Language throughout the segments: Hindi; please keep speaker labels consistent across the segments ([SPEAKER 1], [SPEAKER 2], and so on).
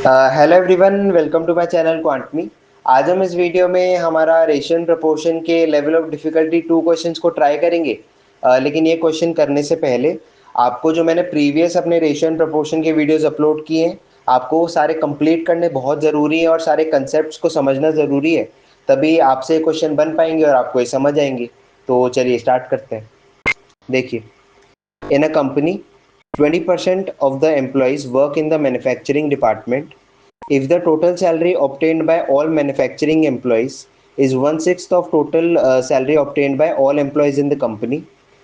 [SPEAKER 1] Hello everyone, welcome to my channel Quantumy. आज हम इस वीडियो में हमारा रेशियो प्रपोर्शन के लेवल ऑफ डिफिकल्टी 2 क्वेश्चंस को ट्राई करेंगे। लेकिन ये क्वेश्चन करने से पहले आपको जो मैंने प्रीवियस अपने रेशियो प्रपोर्शन के वीडियोस अपलोड किए हैं, आपको वो सारे कंप्लीट करने बहुत ज़रूरी है और सारे कंसेप्ट्स को समझना ज़रूरी है। तभी आपसे क्वेश्चन बन पाएंगे और आपको ये समझ आएंगे। तो चलिए स्टार्ट करते हैं। देखिए, in a company, 20% of the employees work in the manufacturing department. If the total salary obtained by all manufacturing employees is one-sixth of total salary obtained by all employees in the company,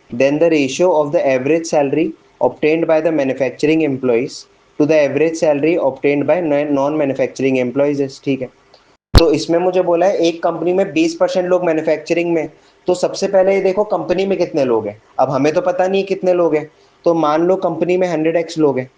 [SPEAKER 1] then the ratio of the average salary obtained by the manufacturing employees to the average salary obtained by non-manufacturing employees is। ठीक है, तो इसमें मुझे बोला है एक कंपनी में 20% लोग मैन्युफैक्चरिंग में। तो सबसे पहले ये देखो कंपनी में कितने लोग हैं। अब हमें तो पता नहीं है कितने लोग हैं, तो मान लो कंपनी में 100x लोग हैं।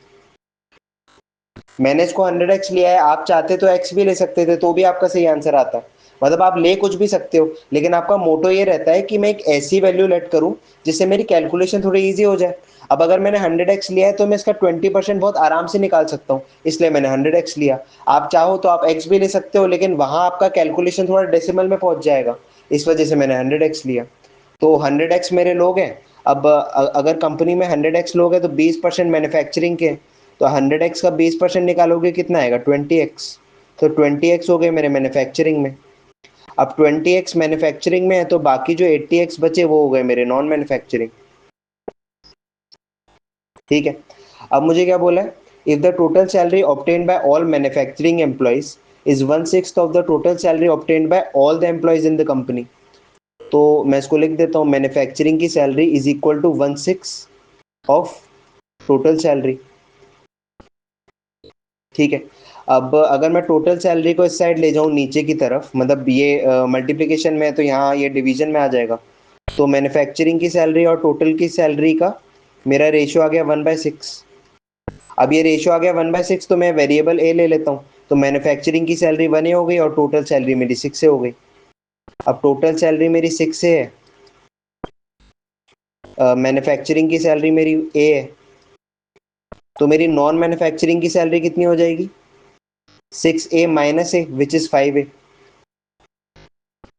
[SPEAKER 1] मैंने इसको 100x लिया है, आप चाहते तो x भी ले सकते थे तो भी आपका सही आंसर आता। मतलब आप ले कुछ भी सकते हो, लेकिन आपका मोटो ये रहता है कि मैं एक ऐसी वैल्यू लेट करूं जिससे मेरी कैलकुलेशन थोड़ी इजी हो जाए। अब अगर मैंने 100x लिया है तो मैं इसका 20% बहुत आराम से निकाल सकता हूँ, इसलिए मैंने 100x लिया। आप चाहो तो आप x भी ले सकते हो, लेकिन वहां आपका कैलकुलेशन थोड़ा डेसिमल में पहुंच जाएगा, इस वजह से मैंने 100x लिया। तो 100x मेरे लोग हैं। अब अगर कंपनी में 100x लोग हैं तो 20% मैन्युफैक्चरिंग के, तो 100x का 20% निकालोगे कितना आएगा? 20x। तो 20x हो गए मेरे मैन्युफैक्चरिंग में। अब 20x मैन्युफैक्चरिंग में है तो बाकी जो 80x बचे वो हो गए मेरे नॉन मैन्युफैक्चरिंग। ठीक है, अब मुझे क्या बोला है? If the total salary obtained by all manufacturing employees is one six of the total salary obtained by all the employees in the company. तो मैं इसको लिख देता हूँ, मैन्युफैक्चरिंग की salary is equal to one six of total salary. ठीक है, अब अगर मैं टोटल सैलरी को इस साइड ले जाऊं नीचे की तरफ, मतलब ये मल्टीप्लिकेशन में है तो यहाँ ये डिवीजन में आ जाएगा। तो मैन्युफैक्चरिंग की सैलरी और टोटल की सैलरी का मेरा रेशियो आ गया 1/6। अब ये रेशियो आ गया 1/6 तो मैं वेरिएबल ए ले लेता हूँ। तो मैन्युफैक्चरिंग की सैलरी 1 हो गई और टोटल सैलरी मेरी 6 हो गई। अब टोटल सैलरी मेरी 6 है, मैन्युफैक्चरिंग की सैलरी मेरी ए है, तो मेरी नॉन मैन्युफैक्चरिंग की सैलरी कितनी हो जाएगी? 6a minus A which is 5a।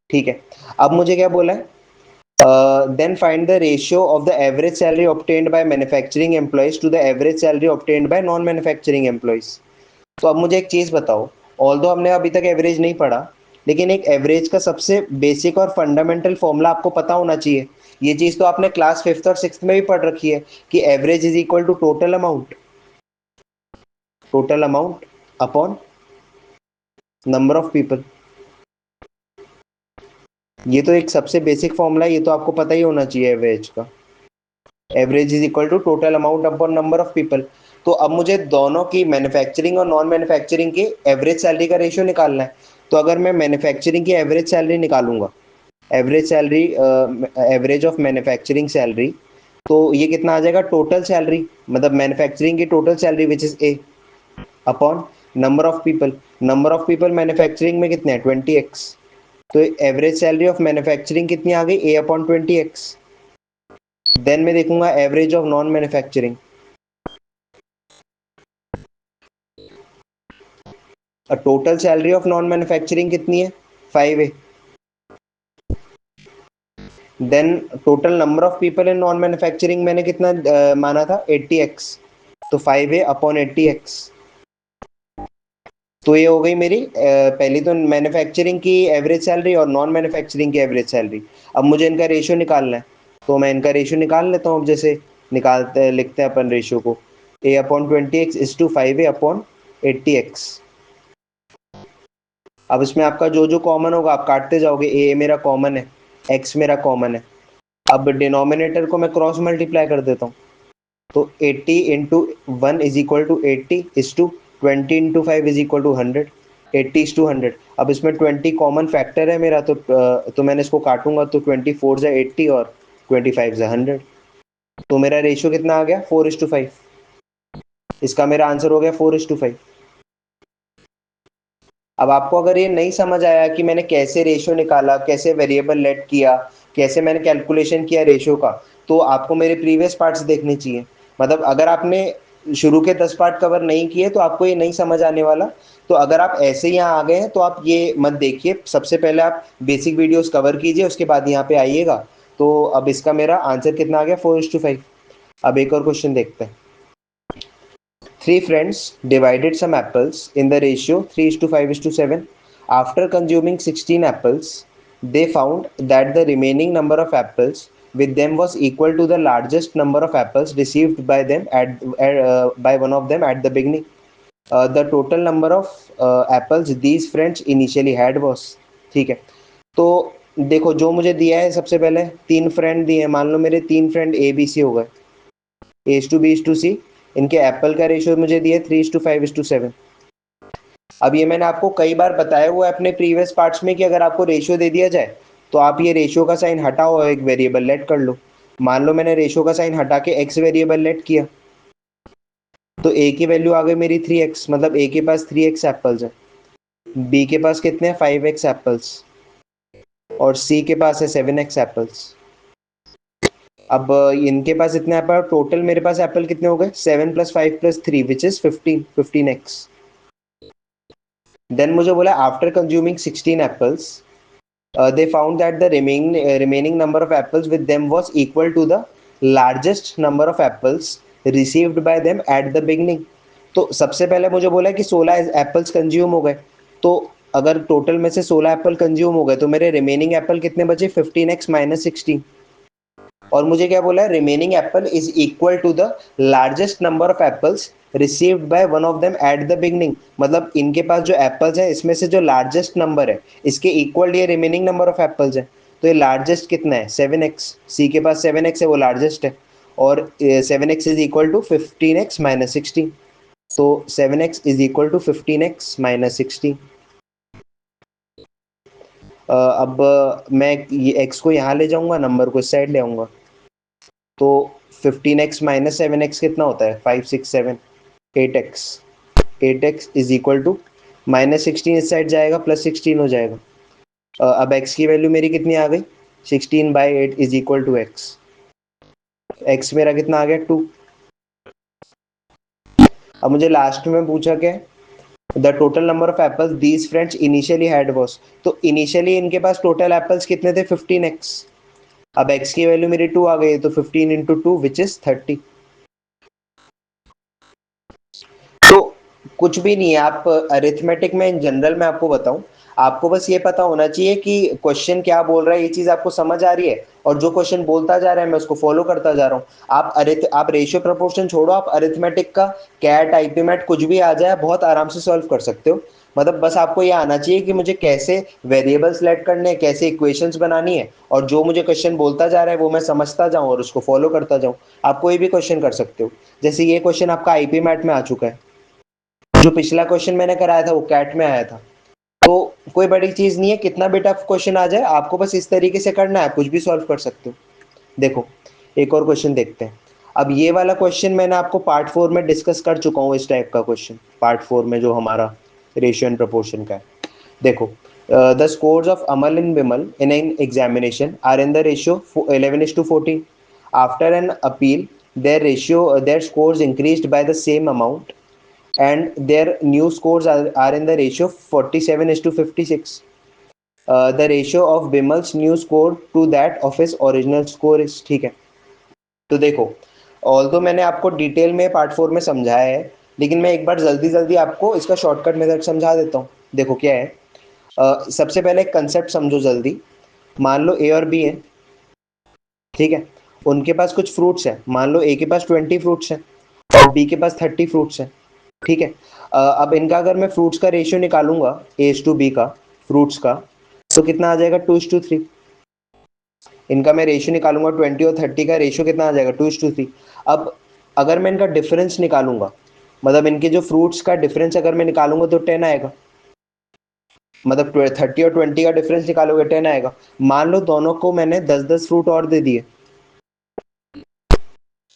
[SPEAKER 1] ठीक है, अब मुझे क्या बोला है? Then find the ratio of the average salary obtained by manufacturing employees to the average salary obtained by non manufacturing employees. तो अब मुझे एक चीज बताओ, ऑल्दो हमने अभी तक एवरेज नहीं पढ़ा, लेकिन एक एवरेज का सबसे बेसिक और फंडामेंटल फॉर्मूला आपको पता होना चाहिए। ये चीज तो आपने क्लास 5th और 6th में भी पढ़ रखी है कि average is equal to total amount upon number of people. ये तो एक सबसे बेसिक फॉर्मूला है, ये तो आपको पता ही होना चाहिए एवरेज का। Average is equal to total amount upon number of people. तो अब मुझे दोनों की, मैन्युफैक्चरिंग और नॉन मैन्युफैक्चरिंग की एवरेज सैलरी का रेशियो निकालना है। तो अगर मैं मैन्युफैक्चरिंग की एवरेज सैलरी निकालूंगा, average salary, average of manufacturing salary, तो ये कितना आ जाएगा? टोटल सैलरी, मतलब मैन्युफैक्चरिंग की total salary which is A, upon number of people. Number of people manufacturing में कितने हैं? 20x। तो एवरेज सैलरी ऑफ मैन्युफैक्चरिंग कितनी आ गई? ए अपॉन 20x। देन मैं देखूंगा average of non manufacturing. Total salary of non manufacturing कितनी है? 5a। Then total number of people in non manufacturing मैंने कितना माना था? 80x। तो 5a अपॉन 80x। तो ये हो गई मेरी पहली तो मैन्युफैक्चरिंग की एवरेज सैलरी और नॉन मैन्युफैक्चरिंग की एवरेज सैलरी। अब मुझे इनका रेशियो निकालना है, तो मैं इनका रेशियो निकाल लेता हूँ। अब जैसे निकालते लिखते हैं अपन रेशियो को, a upon 20x is to 5a upon 80x। अब इसमें आपका जो जो कॉमन होगा आप काटते जाओगे, ए मेरा कॉमन है, एक्स मेरा कॉमन है। अब डिनोमिनेटर को मैं क्रॉस मल्टीप्लाई कर देता हूँ, तो 80 into 1 is equal to 80 is to 20 into 5 is equal to 100। 80 is to 100। अब इसमें 20 कॉमन फैक्टर है मेरा, तो मैंने इसको काटूंगा तो 24 जा 80 और 25 जा 100। तो मेरा रेशियो कितना आ गया? 4:5। इसका मेरा आंसर हो गया 4:5। अब आपको अगर ये नहीं समझ आया कि मैंने कैसे रेशियो निकाला, कैसे वेरिएबल लेट किया, कैसे मैंने कैलकुलेशन किया रेशियो का, तो आपको मेरे प्रीवियस पार्ट्स देखने चाहिए। मतलब अगर आपने शुरू के 10 पार्ट कवर नहीं किए तो आपको ये नहीं समझ आने वाला। तो अगर आप ऐसे ही यहाँ आ गए हैं तो आप ये मत देखिए, सबसे पहले आप बेसिक वीडियोस कवर कीजिए, उसके बाद यहाँ पे आइएगा। तो अब इसका मेरा आंसर कितना आ गया, 4:5। अब एक और क्वेश्चन देखते हैं। 3 friends divided some apples in the ratio 3:5:7. After consuming 16 apples, they found that the remaining number of apples with them was equal to the largest number of apples received by them by one of them at the beginning. The total number of apples these friends initially had was। ठीक है, तो देखो जो मुझे दिया है, सबसे पहले 3 फ्रेंड दिए हैं, मान लो मेरे 3 फ्रेंड ए बी सी हो गए, A:B:C। इनके एप्पल का रेशियो मुझे दिया 3:5:7। अब ये मैंने आपको कई बार बताया हुआ है अपने प्रीवियस पार्ट्स में कि अगर आपको रेशियो दे दिया जाए तो आप ये रेशियो का साइन हटाओ और एक वेरिएबल लेट कर लो। मान लो मैंने रेशियो का साइन हटा के एक्स वेरिएबल लेट किया, तो ए की वैल्यू आ गई मेरी 3x, मतलब ए के पास 3x एप्पल्स है, बी के पास कितने हैं 5x एप्पल्स, और सी के पास है 7x एप्पल्स। अब इनके पास इतने एप्पल, टोटल मेरे पास एप्पल कितने हो गए, 7 + 5 + 3 विच इज 15x। देन मुझे बोला after consuming 16 apples they found that the remaining number of apples with them was equal to the largest number of apples received by them at the beginning। तो सबसे पहले मुझे बोला कि 16 एप्पल्स कंज्यूम हो गए, तो अगर टोटल में से 16 एप्पल कंज्यूम हो गए तो मेरे रिमेनिंग एप्पल कितने बचे, 15x - 16। और मुझे क्या बोला है, remaining apple is equal to the largest number of apples received by one of them at the beginning. मतलब इनके पास जो एप्पल्स है इसमें से जो लार्जेस्ट नंबर है इसके इक्वल ये रिमेनिंग नंबर ऑफ एप्पल्स है। तो ये लार्जेस्ट कितना है, 7x। सी के पास 7x है, वो लार्जेस्ट है, और 7x is equal to 15x - 16। तो 7x is equal to 15x - 16। अब मैं ये x को यहाँ ले जाऊंगा, नंबर को इस साइड ले आऊंगा, तो 15x - 7x कितना होता है, 5 6 7 8x। 8x is equal to -16 इस साइड जाएगा, +16 हो जाएगा। अब x की वैल्यू मेरी कितनी आ गई, 16/8 is equal to x। x मेरा कितना आ गया, 2। अब मुझे लास्ट में पूछा क्या, the total number of apples these friends initially had was. तो इनिशियली इनके पास टोटल एप्पल्स कितने थे, 15x। अब x की वैल्यू मेरी 2 आ गई, तो 15 × 2 विच इज 30। तो कुछ भी नहीं है, आप अरिथमेटिक में इन जनरल में आपको बताऊं, आपको बस ये पता होना चाहिए कि क्वेश्चन क्या बोल रहा है, ये चीज आपको समझ आ रही है, और जो क्वेश्चन बोलता जा रहा है मैं उसको फॉलो करता जा रहा हूँ। आप रेशियो प्रोपोर्शन छोड़ो, आप अरिथमेटिक का कैट आईपीमैट कुछ भी आ जाए बहुत आराम से सॉल्व कर सकते हो। मतलब बस आपको ये आना चाहिए कि मुझे कैसे वेरिएबल सेलेक्ट करने हैं, कैसे इक्वेशंस बनानी है, और जो मुझे क्वेश्चन बोलता जा रहा है वो मैं समझता जाऊं और उसको फॉलो करता जाऊं। आप कोई भी क्वेश्चन कर सकते हो, जैसे ये क्वेश्चन आपका आईपीमैट में आ चुका है, जो पिछला क्वेश्चन मैंने कराया था वो कैट में आया था। तो कोई बड़ी चीज नहीं है, कितना भी टफ क्वेश्चन आ जाए आपको बस इस तरीके से करना है, कुछ भी सॉल्व कर सकते हो। देखो एक और क्वेश्चन देखते हैं। अब ये वाला क्वेश्चन मैंने आपको पार्ट 4 में डिस्कस कर चुका हूँ, इस टाइप का क्वेश्चन पार्ट 4 में जो हमारा रेशियो एंड प्रोपोर्शन का है। देखो the scores of Amal and Vimal in an examination are in the ratio 11:14। After an appeal their scores increased by the same amount and their new scores are in the ratio 47:56। The ratio of Bimal's new score to that of his original score is। ठीक है, तो देखो ऑल्दो मैंने आपको डिटेल में पार्ट 4 में समझाया है, लेकिन मैं एक बार जल्दी जल्दी आपको इसका शॉर्टकट मेथड समझा देता हूँ। देखो क्या है, सबसे पहले एक कंसेप्ट समझो जल्दी। मान लो ए और बी है, ठीक है, उनके पास कुछ फ्रूट्स है, मान लो ए के पास 20 फ्रूट्स हैं और बी के पास 30 फ्रूट्स हैं, ठीक है। अब इनका अगर मैं फ्रूट्स का रेशियो निकालूंगा A:B का, फ्रूट्स का, तो कितना आ जाएगा, 2:3। इनका मैं रेशियो निकालूंगा 20 और 30 का रेशियो कितना आ जाएगा, 2:3। अब अगर मैं इनका डिफरेंस निकालूंगा, मतलब इनके जो फ्रूट्स का डिफरेंस अगर मैं निकालूंगा तो 10 आएगा, मतलब 30 और 20 का डिफरेंस निकालोगे 10 आएगा। मान लो दोनों को मैंने 10-10 फ्रूट और दे दिए,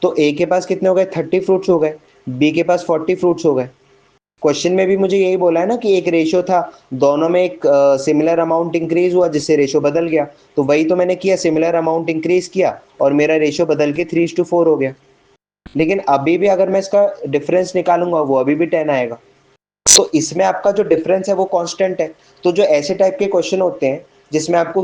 [SPEAKER 1] तो ए के पास कितने हो गए, 30 फ्रूट्स हो गए, बी के पास 40 फ्रूट्स हो गए। क्वेश्चन में भी मुझे यही बोला है ना कि एक रेशियो था, दोनों में एक सिमिलर अमाउंट इंक्रीज हुआ जिससे रेशियो बदल गया, तो वही तो मैंने किया, सिमिलर अमाउंट इंक्रीज किया और मेरा रेशियो बदल के 3:4 हो गया। लेकिन अभी भी अगर मैं इसका डिफरेंस निकालूंगा वो अभी भी 10 आएगा। तो इसमें आपका जो डिफरेंस है वो कांस्टेंट है। तो जो ऐसे टाइप के क्वेश्चन होते हैं जिसमें आपको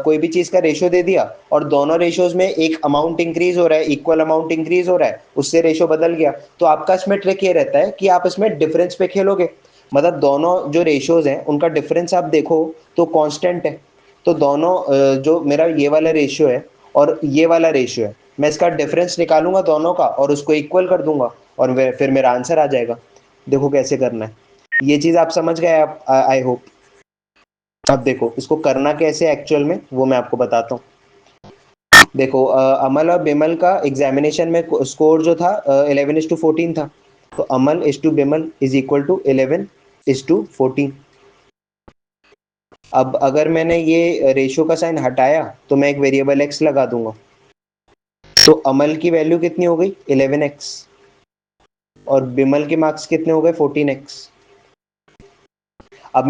[SPEAKER 1] कोई भी चीज का रेशियो दे दिया और दोनों रेशियोज में एक अमाउंट इंक्रीज हो रहा है, इक्वल अमाउंट इंक्रीज हो रहा है, उससे रेशियो बदल गया, तो आपका इसमें ट्रिक ये रहता है कि आप इसमें डिफरेंस पे खेलोगे। मतलब दोनों जो रेशियोज हैं उनका डिफरेंस आप देखो तो कांस्टेंट है। तो दोनों जो मेरा ये वाला रेशियो है और ये वाला रेशियो है, मैं इसका डिफरेंस निकालूंगा दोनों का और उसको इक्वल कर दूंगा और फिर मेरा आंसर आ जाएगा। देखो कैसे करना है। ये चीज आप समझ गए आप, आई होप। अब देखो इसको करना कैसे एक्चुअल में वो मैं आपको बताता हूँ। देखो अमल और बिमल का एग्जामिनेशन में स्कोर जो था 11:14 था। तो Amal is to Bimal is equal to 11:14। अब अगर मैंने ये रेशियो का साइन हटाया तो मैं एक वेरिएबल एक्स लगा दूंगा। तो अमल की वैल्यू कितनी हो गई 11x और बिमल के मार्क्स कितने हो गए 14x। अब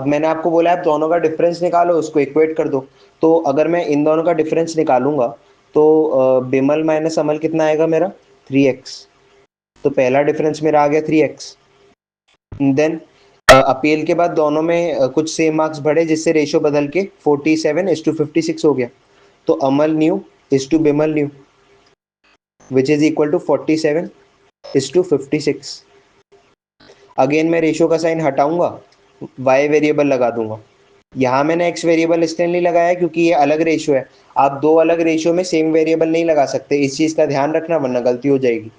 [SPEAKER 1] मैंने आपको बोला है आप दोनों का डिफरेंस निकालो, उसको इक्वेट कर दो। तो अगर मैं इन दोनों का डिफरेंस निकालूंगा तो बिमल माइनस अमल कितना आएगा मेरा 3x। तो पहला डिफरेंस मेरा आ गया 3x। देन अपील के बाद दोनों में कुछ सेम मार्क्स बढ़े जिससे रेशियो बदल के 47:56 हो गया। तो Amal new is to Bimal new which is equal to 47:56। Again मैं रेशियो का साइन हटाऊंगा, y वेरिएबल लगा दूंगा। यहाँ मैंने x वेरिएबल इसलिए नहीं लगाया क्योंकि ये अलग रेशियो है। आप दो अलग रेशियो में सेम वेरिएबल नहीं लगा सकते, इस चीज का ध्यान रखना वरना गलती हो जाएगी।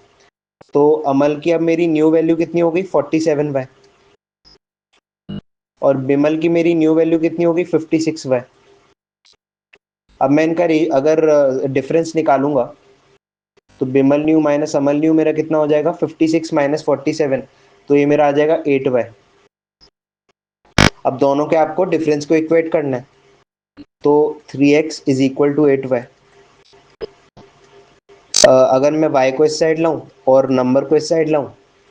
[SPEAKER 1] तो अमल की अब मेरी न्यू वैल्यू कितनी हो गई 47y और बिमल की मेरी न्यू वैल्यू कितनी होगी 56y। अब मैं इनका अगर डिफरेंस निकालूंगा तो बिमल न्यू माइनस अमल न्यू मेरा कितना हो जाएगा 56 माइनस 47। तो ये मेरा आ जाएगा 8y। अब दोनों के आपको डिफरेंस को इक्वेट करना है। तो 3x is equal to 8y। अगर मैं y को इस साइड लाऊं और नंबर को इस साइड लाऊं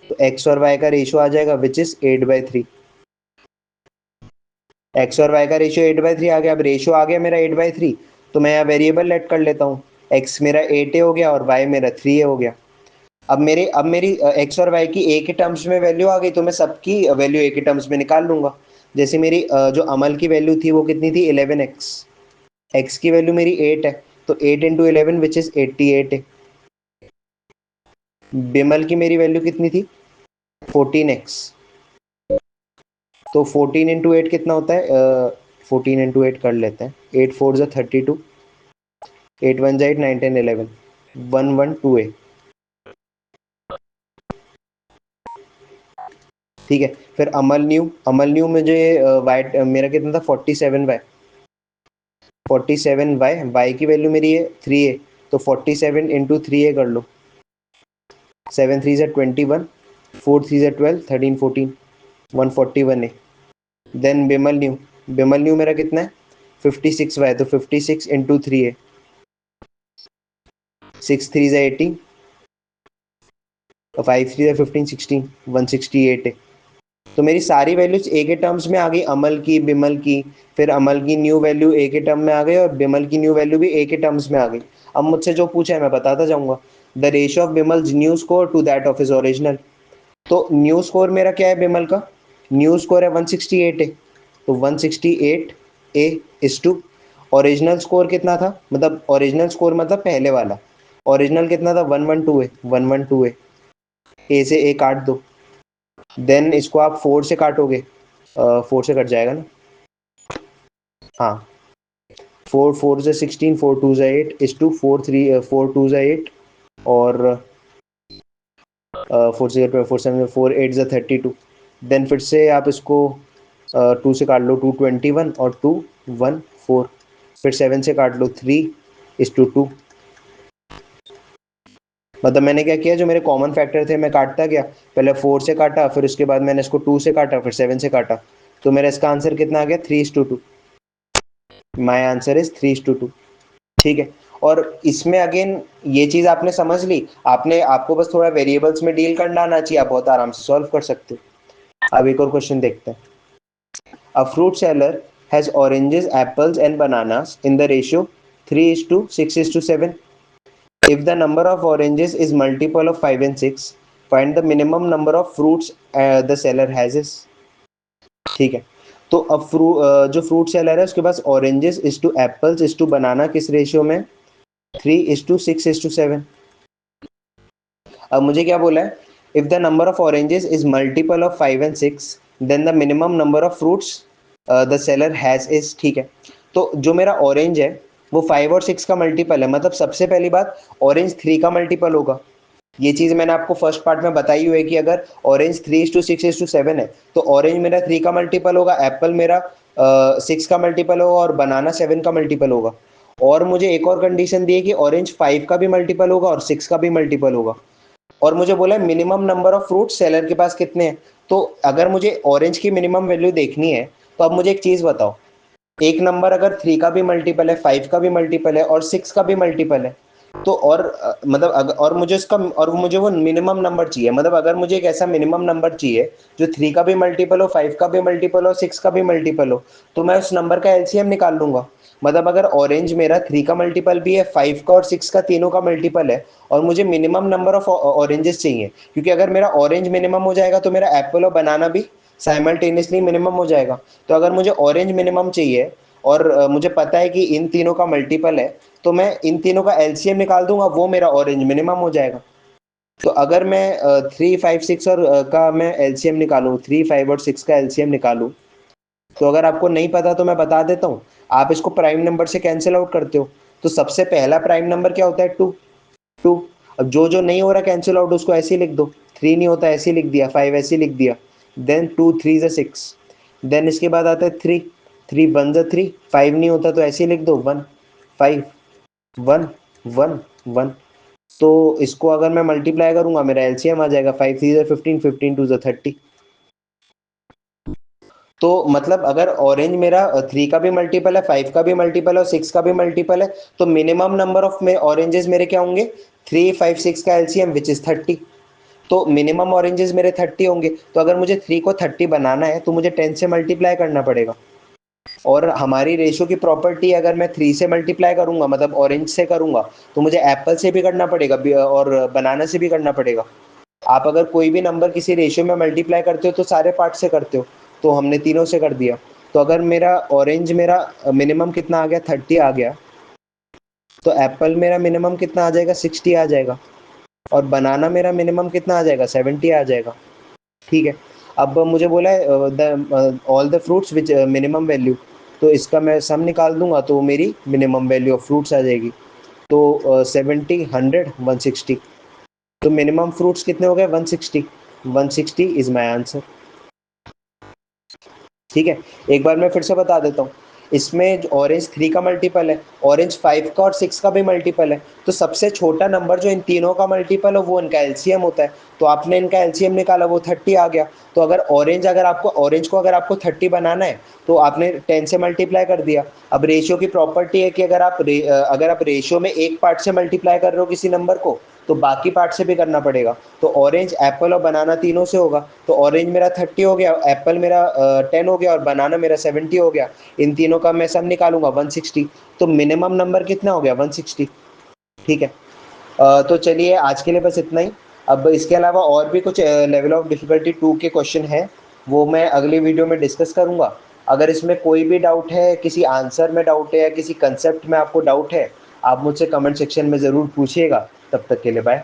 [SPEAKER 1] तो x और y का रेशियो आ जाएगा विच इज 8/3। x और y का रेशियो 8/3 आ गया। अब रेशियो आ गया मेरा 8/3 तो मैं यहाँ वेरिएबल लेट कर लेता हूँ। x मेरा 8a हो गया और y मेरा 3a हो गया। अब मेरी x और y की a के टर्म्स में वैल्यू आ गई तो मैं सबकी वैल्यू a के टर्म्स में निकाल लूंगा। जैसे मेरी जो अमल की वैल्यू थी वो कितनी थी 11x, x की वैल्यू मेरी 8 है तो 8 इंटू 11 विच इज 88 है। बिमल की मेरी वैल्यू कितनी थी 14x। तो 14 इंटू 8 कितना होता है 14 इंटू 8 कर लेते हैं। 8 4 ज़ा 32, 8 1 ज़ा 8, 9 10 11, 112a। ठीक है। फिर अमल न्यू मुझे वाइट मेरा कितना था 47y। 47y y की वैल्यू मेरी है 3a तो 47 इंटू 3a कर लो। 7 3 ज़ा 21, 4 3 ज़ा 12, 13 14, 141a। देन बिमल न्यू मेरा कितना है 56y तो 56 इंटू 3a, 6 3 ज़ा 18, 5 3 ज़ा 15 16, 168 है। तो मेरी सारी वैल्यूज ए के टर्म्स में आ गई, अमल की बिमल की। फिर अमल की न्यू वैल्यू ए के टर्म में आ गई और बिमल की न्यू वैल्यू भी ए के टर्म्स में आ गई। अब मुझसे जो पूछा है मैं बताता जाऊंगा। The ratio of Bimal's new score to that of is original. तो न्यू स्कोर मेरा क्या है बिमल का, न्यू स्कोर है 168 है। तो 168 ए इज टू ओरिजिनल स्कोर कितना था, मतलब ओरिजिनल स्कोर मतलब पहले वाला। ओरिजिनल कितना था 112 है, 112 है। ए से ए काट दो। देन इसको आप 4 से काटोगे, 4 से कट जाएगा ना। हाँ 4 4 से 16, 4 2 से 8 इज टू 4 3 4 2 से 8 और 4 से 4 7 4 8 से 32। देन फिर से आप इसको 2 से काट लो 221 और 2 1 4। फिर 7 से काट लो 3 इज टू 2। मतलब मैंने क्या किया, जो मेरे कॉमन फैक्टर थे मैं काटता गया। पहले 4 से काटा, फिर उसके बाद मैंने इसको 2 से काटा, फिर 7 से काटा। तो मेरा इसका आंसर कितना आ गया 3:2। My answer is 3:2। ठीक है। और इसमें अगेन ये चीज आपने समझ ली, आपने आपको बस थोड़ा वेरिएबल्स में डील करना आना चाहिए, आप बहुत आराम से सॉल्व कर सकते हो। अब एक और क्वेश्चन देखते हैं। A fruit seller has oranges apples and bananas in the ratio 3:6:7। If the number of oranges is multiple of 5 and 6, find the minimum number of fruits the seller has is. ठीक है, तो अब जो फ्रूट सेलर है उसके पास oranges is to apples is to banana किस रेशियो में, 3:6:7। अब मुझे क्या बोला है, if the number of oranges is multiple of 5 and 6, then the minimum number of fruits the seller has is. ठीक है, तो जो मेरा ऑरेंज है वो 5 और 6 का मल्टीपल है, मतलब सबसे पहली बात ऑरेंज 3 का मल्टीपल होगा। ये चीज़ मैंने आपको फर्स्ट पार्ट में बताई हुई है कि अगर ऑरेंज 3:6:7 है तो ऑरेंज मेरा 3 का मल्टीपल होगा, एप्पल मेरा 6 का मल्टीपल होगा और बनाना 7 का मल्टीपल होगा। और मुझे एक और कंडीशन दी है कि ऑरेंज 5 का भी मल्टीपल होगा और 6 का भी मल्टीपल होगा। और मुझे बोला है minimum number of fruit seller के पास कितने हैं। तो अगर मुझे ऑरेंज की मिनिमम वैल्यू देखनी है तो अब मुझे एक चीज़ बताओ, एक नंबर अगर 3 का भी मल्टीपल है, 5 का भी मल्टीपल है और 6 का भी मल्टीपल है, तो और मतलब और मुझे उसका और मुझे वो मिनिमम नंबर चाहिए, मतलब अगर मुझे एक ऐसा मिनिमम नंबर चाहिए जो 3 का भी मल्टीपल हो, 5 का भी मल्टीपल हो, 6 का भी मल्टीपल हो, तो मैं उस नंबर का एलसीएम निकाल लूंगा। मतलब अगर ऑरेंज मेरा 3 का मल्टीपल भी है, 5 का और 6 का तीनों का मल्टीपल है और मुझे मिनिमम नंबर ऑफ ऑरेंजेस चाहिए, क्योंकि अगर मेरा ऑरेंज मिनिमम हो जाएगा तो मेरा एप्पल और बनाना भी साइमल्टेनियसली मिनिमम हो जाएगा। तो अगर मुझे ऑरेंज मिनिमम चाहिए और मुझे पता है कि इन तीनों का मल्टीपल है, तो मैं इन तीनों का एलसीएम निकाल दूंगा, वो मेरा ऑरेंज मिनिमम हो जाएगा। तो अगर मैं 3, 5, 6 और का मैं एलसीएम निकालूं, 3, 5 और 6 का एलसीएम निकालूं, तो अगर आपको नहीं पता तो मैं बता देता हूँ, आप इसको प्राइम नंबर से कैंसिल आउट करते हो। तो सबसे पहला प्राइम नंबर क्या होता है, 2। 2। अब जो जो नहीं हो रहा कैंसिल आउट उसको ऐसे ही लिख दो, 3 नहीं होता ऐसे ही लिख दिया, 5 ऐसे ही लिख दिया, देन 2 3 ज़ा 6, देन इसके बाद आता है 3, 3 1 ज़ा 3, 5 नहीं होता तो ऐसे ही लिख दो 1, 5 1 1 1। तो इसको अगर मैं मल्टीप्लाई करूंगा मेरा एलसीएम आ जाएगा 5 3 ज़ा 15, 15 2 ज़ा 30। तो मतलब अगर ऑरेंज मेरा 3 का भी मल्टीपल है, 5 का भी मल्टीपल है और 6 का भी मल्टीपल है, तो मिनिमम नंबर ऑफ में ऑरेंजेस मेरे क्या होंगे, 3 5 6 का एलसीएम विच इज 30। तो मिनिमम ऑरेंजेस मेरे 30 होंगे। तो अगर मुझे 3 को 30 बनाना है तो मुझे 10 से मल्टीप्लाई करना पड़ेगा। और हमारी रेशो की प्रॉपर्टी अगर मैं 3 से मल्टीप्लाई करूंगा मतलब ऑरेंज से करूंगा, तो मुझे एप्पल से भी करना पड़ेगा और बनाना से भी करना पड़ेगा। आप अगर कोई भी नंबर किसी रेशियो में मल्टीप्लाई करते हो तो सारे पार्ट से करते हो, तो हमने तीनों से कर दिया। तो अगर मेरा ऑरेंज मेरा मिनिमम कितना आ गया, 30 आ गया, तो एप्पल मेरा मिनिमम कितना आ जाएगा, 60 आ जाएगा। और बनाना मेरा मिनिमम कितना आ जाएगा, 70 आ जाएगा। ठीक है, अब मुझे बोला है the all the fruits which minimum value, तो इसका मैं सम निकाल दूंगा तो मेरी मिनिमम वैल्यू ऑफ फ्रूट्स आ जाएगी। तो 70 100 160, तो मिनिमम फ्रूट्स कितने हो गए, 160। 160 इज माई आंसर। ठीक है, एक बार मैं फिर से बता देता हूँ, इसमें ऑरेंज 3 का मल्टीपल है, ऑरेंज 5 का और 6 का भी मल्टीपल है, तो सबसे छोटा नंबर जो इन तीनों का मल्टीपल है वो इनका एलसीएम होता है। तो आपने इनका एलसीएम निकाला, वो 30 आ गया। तो अगर ऑरेंज को अगर आपको 30 बनाना है तो आपने 10 से मल्टीप्लाई कर दिया। अब रेशियो की प्रॉपर्टी है कि अगर आप रेशियो में एक पार्ट से मल्टीप्लाई कर रहे हो किसी नंबर को, तो बाकी पार्ट से भी करना पड़ेगा। तो ऑरेंज एप्पल और बनाना तीनों से होगा, तो ऑरेंज मेरा 30 हो गया, एप्पल मेरा 10 हो गया और बनाना मेरा 70 हो गया। इन तीनों का मैं सम निकालूंगा 160। तो मिनिमम नंबर कितना हो गया, 160। ठीक है, तो चलिए आज के लिए बस इतना ही। अब इसके अलावा और भी कुछ लेवल ऑफ डिफिकल्टी 2 के क्वेश्चन हैं, वो मैं अगली वीडियो में डिस्कस करूंगा। अगर इसमें कोई भी डाउट है, किसी आंसर में डाउट है या किसी कंसेप्ट में आपको डाउट है, आप मुझसे कमेंट सेक्शन में ज़रूर पूछिएगा। तब तक के लिए बाय।